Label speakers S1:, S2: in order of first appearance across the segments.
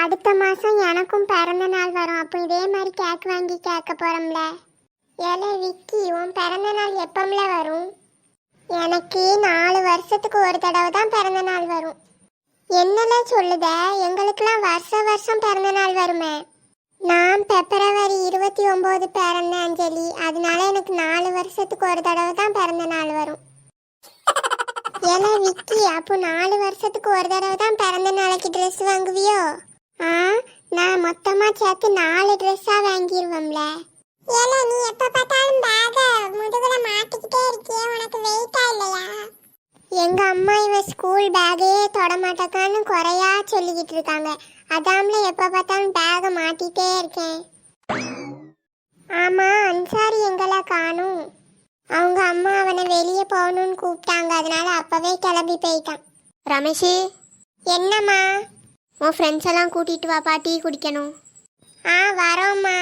S1: அடுத்த மாசம் எனக்கும் பிறந்த நாள் வரும். அப்போ இதே மாதிரி கேக் வாங்கி கேட்க போறோம்ல. ஏலே விக்கி, உன் பிறந்த நாள் எப்பம்ல வரும்? எனக்கு 4 வருஷத்துக்கு ஒரு தடவை தான் பிறந்த நாள் வரும். என்னல சொல்லுத? எங்களுக்கெல்லாம் வருஷம் பிறந்த நாள் வருமே. நான் பிப்ரவரி 29 பிறந்தேன் அஞ்சலி. அதனால எனக்கு 4 வருஷத்துக்கு ஒரு தடவை தான் பிறந்த நாள் வரும். ஏலே விக்கி, அப்போ 4 வருஷத்துக்கு ஒரு தடவை தான் பிறந்த நாளைக்கு ட்ரெஸ் வாங்குவியோ? நான் மொத்தமா சேர்த்து 4 ட்ரெஸ்ஸா வாங்கிடுவோம்ல. ஏலே, நீ எப்ப பார்த்தாலும் பேக முதுகுல மாட்டிக்கிட்டே இருக்கியே, உனக்கு வெயிட்டா இல்லையா? எங்க அம்மா இவ ஸ்கூல் பேகே தொட மாட்டேக்கான்னு குறையா சொல்லிக்கிட்டு இருக்காங்க. அதாம்ல எப்ப பார்த்தாலும் பேக மாட்டிட்டே இருக்கேன். ஆமா, அன்சாரி எங்களை காணும். அவங்க அம்மா அவனை வெளியே போகணும்னு கூப்பிட்டாங்க. அதனால அப்பவே கிளம்பி போயிட்டான்.
S2: ரமேஷ்,
S1: என்னம்மா?
S2: உன் ஃப்ரெண்ட்ஸ் எல்லாம் கூட்டிட்டு வாப்பா, டீ குடிக்கணும்.
S1: வரோம்மா.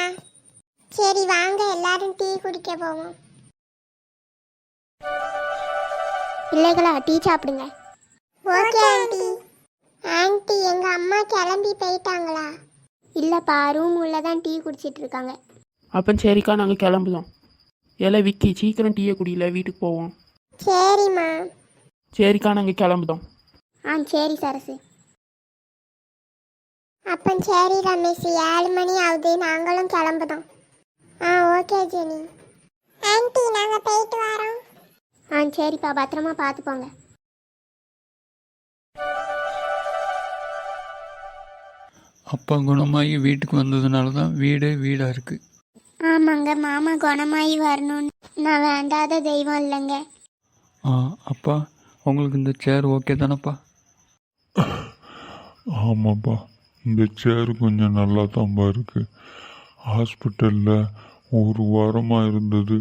S1: சரி வாங்க, எல்லாரும் டீ குடிக்க போவோம்.
S2: பிள்ளைகளா, டீ சாப்பிடுங்க.
S1: Okay aunty. ஆண்டி, எங்க அம்மா கிளம்பி போயிட்டாங்களா?
S2: இல்லப்பா, ரூம் உள்ள தான் டீ குடிச்சிட்டு இருக்காங்க.
S3: அப்போ சரிக்கா, நாங்கள் கிளம்புதோம். எல்லாம் விக்கி, சீக்கிரம் டீயை குடியில, வீட்டுக்கு போவோம்.
S1: சரிம்மா.
S3: சரிக்கா, நாங்கள் கிளம்புதோம்.
S2: சரி சரசு.
S1: அப்போ சரி ரமேஷ், 7 மணி ஆகுது, நாங்களும் கிளம்புதோம். Okay Jenny. ஆண்டி, நாங்கள் போயிட்டு வரோம்.
S2: சரிப்பா, பத்திரமா பார்த்து போங்க.
S4: அப்பா குணமாகி வீட்டுக்கு வந்ததுனால தான் வீடாக இருக்குது.
S2: ஆமாங்க, மாமா குணமாயி வரணும்னு நான் வேண்டாத தெய்வம் இல்லைங்க.
S4: அப்பா, உங்களுக்கு இந்த சேர் ஓகே தானப்பா?
S5: ஆமாப்பா, இந்த சேர் கொஞ்சம் நல்லா தான்ப்பா இருக்குது. ஹாஸ்பிட்டலில் 1 வாரமாக இருந்தது,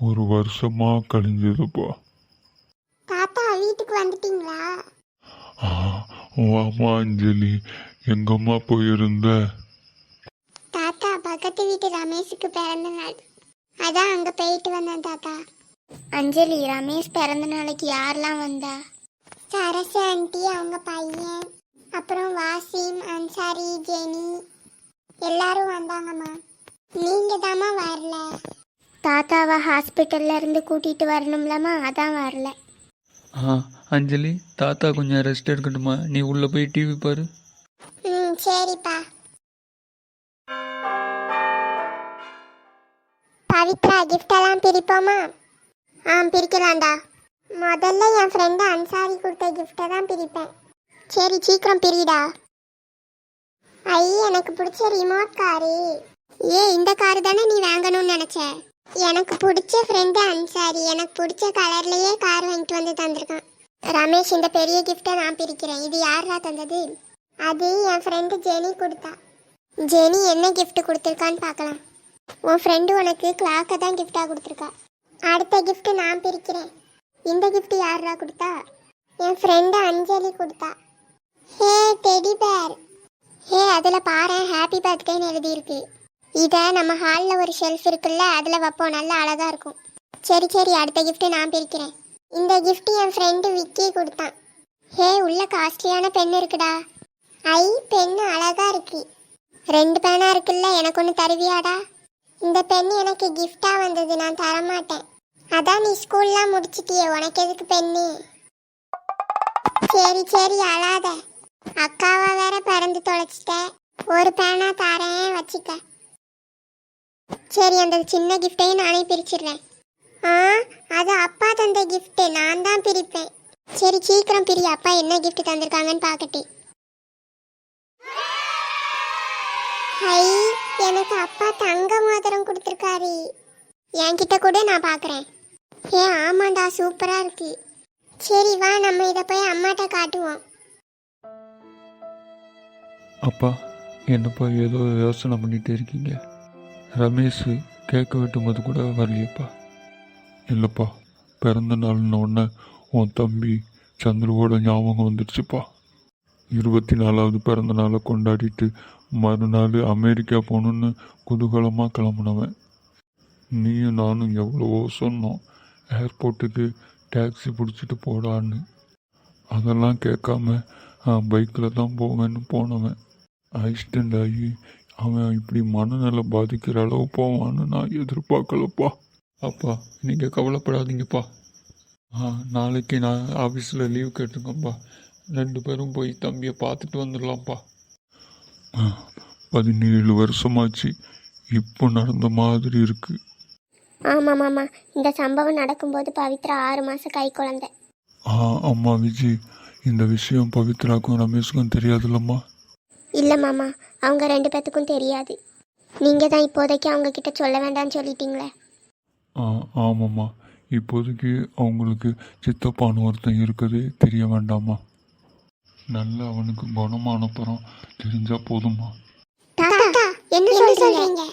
S5: 1 வருஷமாக கழிஞ்சதுப்பா.
S1: தாத்தா, வீட்டுக்கு வந்துட்டீங்களா?
S5: வாமா அஞ்சலி, எங்கம்மா போயிருந்த?
S1: தாத்தா, பக்கத்து வீட்டு ரமேஷுக்கு பிறந்த நாள், அதான் அங்கே போயிட்டு வந்தேன் தாத்தா.
S2: அஞ்சலி, ரமேஷ் பிறந்த நாளைக்கு யாரெல்லாம் வந்தா?
S1: சரசு ஆண்டி, அவங்க பையன், அப்புறம் வாசிம், அன்சாரி, ஜெனி எல்லாரும் வந்தாங்கம்மா. நீங்க தாம்மா வரல.
S2: தாத்தாவை ஹாஸ்பிட்டல்ல இருந்து கூட்டிட்டு வரணும்லம்மா, அதான் வரல.
S4: அஞ்சலி, தாத்தா கொஞ்சம் ரெஸ்ட் எடுக்கட்டுமா? நீ உள்ளே போய் டிவி பாரு.
S1: சரிப்பா. பவித்ரா, கிஃப்ட் எல்லாம் பிரிப்போமா? பிரிக்கலாம்டா. முதல்ல என் ஃப்ரெண்டு அன்சாரி கொடுத்த கிஃப்டை தான் பிரிப்பேன். சரி, சீக்கிரம் பிரிடா. எனக்கு பிடிச்ச ரிமோட் காரு. இந்த காரு தானே நீ வாங்கணும்னு நினைச்ச? எனக்கு பிடிச்ச ஃப்ரெண்டு அன்சாரி எனக்கு பிடிச்ச கலர்லயே கார் வாங்கிட்டு வந்து தந்திருக்கான். ரமேஷ், இந்த பெரிய கிஃப்டை நான் பிரிக்கிறேன். இது யாரா தந்தது? அது என் ஃப்ரெண்டு ஜெனி கொடுத்தா. ஜெனி என்ன கிஃப்ட் கொடுத்துருக்கான்னு பார்க்கலாம். உன் ஃப்ரெண்டு உனக்கு கிளாக்கை தான் கிஃப்டாக கொடுத்துருக்கா. அடுத்த கிஃப்ட் நான் பிரிக்கிறேன். இந்த கிஃப்ட் யாரா கொடுத்தா? என் ஃப்ரெண்டு அஞ்சலி கொடுத்தா. ஹே, டெடி பேர். அதில் பாரு, ஹாப்பி பர்த்டேன்னு எழுதியிருக்கு. இதை நம்ம ஹாலில் ஒரு ஷெல்ஃப் இருக்குல்ல, அதில் வைப்போம், நல்லா அழகாக இருக்கும். சரி, அடுத்த கிஃப்ட் நான் பிரிக்கிறேன். இந்த கிஃப்ட் என் ஃப்ரெண்டு விக்கி கொடுத்தான். உள்ள காஸ்ட்லியான பென் இருக்குடா. பென்னு அழகா இருக்கு. 2 பேனா இருக்குல்ல, எனக்கு ஒன்று தருவியாடா? இந்த பென் எனக்கு கிஃப்டா வந்தது, நான் தரமாட்டேன். அதான் நீ ஸ்கூல்லாம் முடிச்சிட்டியே, உனக்கு எதுக்கு பென்னு? சரி அழாத. அக்காவை வேற பிறந்து தொலைச்சிட்ட. ஒரு பேனா தாரேன், வச்சுக்க. சரி, அந்த சின்ன கிஃப்டையும் நானே பிரிச்சிடுறேன். அது அப்பா தந்த கிஃப்ட், நான் தான் பிரிப்பேன். சரி, சீக்கிரம் பிரி. அப்பா என்ன கிஃப்ட் தந்திருக்காங்கன்னு பார்க்கட்டு. எனக்கு அப்பா தங்க மோதிரம் கொடுத்துருக்காரு. என்கிட்ட கூட நான் பார்க்குறேன். ஆமாண்டா, சூப்பராக இருக்கு. சரி வா, நம்ம இதை போய் அம்மாட்ட காட்டுவோம்.
S4: அப்பா, என்னப்பா ஏதோ யோசனை பண்ணிகிட்டே இருக்கீங்க? ரமேஷ் கேட்க வெட்டும்போது கூட வரலையப்பா?
S5: இல்லைப்பா, பிறந்த நாள்னு உடனே உன் தம்பி சந்திரவோட ஞாபகம் வந்துடுச்சுப்பா. 24வது பிறந்த நாளை கொண்டாடிட்டு மறுநாள் அமெரிக்கா போகணுன்னு குதூகலமாக கிளம்புனவன். நீயும் நானும் எவ்வளவோ சொன்னோம், ஏர்போர்ட்டுக்கு டாக்ஸி பிடிச்சிட்டு போடான்னு. அதெல்லாம் கேட்காம பைக்கில் தான் போவேன்னு போனவன். ஆக்சிடெண்ட் ஆகி அவன் இப்படி மனநல பாதிக்கிற அளவு போவான்னு நான் எதிர்பார்க்கலப்பா.
S4: அப்பா நீங்கள் கவலைப்படாதீங்கப்பா. நாளைக்கு நான் ஆஃபீஸில் லீவ் கேட்டுருக்கேன்ப்பா. 2 பேரும் போய் தம்பியை பார்த்துட்டு வந்துடலாம்ப்பா.
S5: 17 வருஷமாச்சு, இப்போ நடந்த மாதிரி இருக்கு.
S2: ஆமாம் மாமா, இந்த சம்பவம் நடக்கும்போது பவித்ரா 6 மாதம் கை குழந்தை.
S5: அம்மா விஜி, இந்த விஷயம் பவித்ராக்கும் ரமேஷுக்கும் தெரியாதுல்லம்மா?
S2: இல்லை மாமா, அவங்க 2 பேத்துக்கும் தெரியாது. நீங்கள் தான் இப்போதைக்கு அவங்க கிட்ட சொல்ல வேண்டாம்னு சொல்லிட்டீங்களே.
S5: ஆமாம்மா, இப்போதைக்கு அவங்களுக்கு சித்தப்பான்னு ஒருத்தன் இருக்கதே தெரிய வேண்டாமா? நல்லா அவனுக்கு குணமானப்புறம் தெரிஞ்சா போதுமா?
S1: தாத்தா என்ன சொல்றீங்க?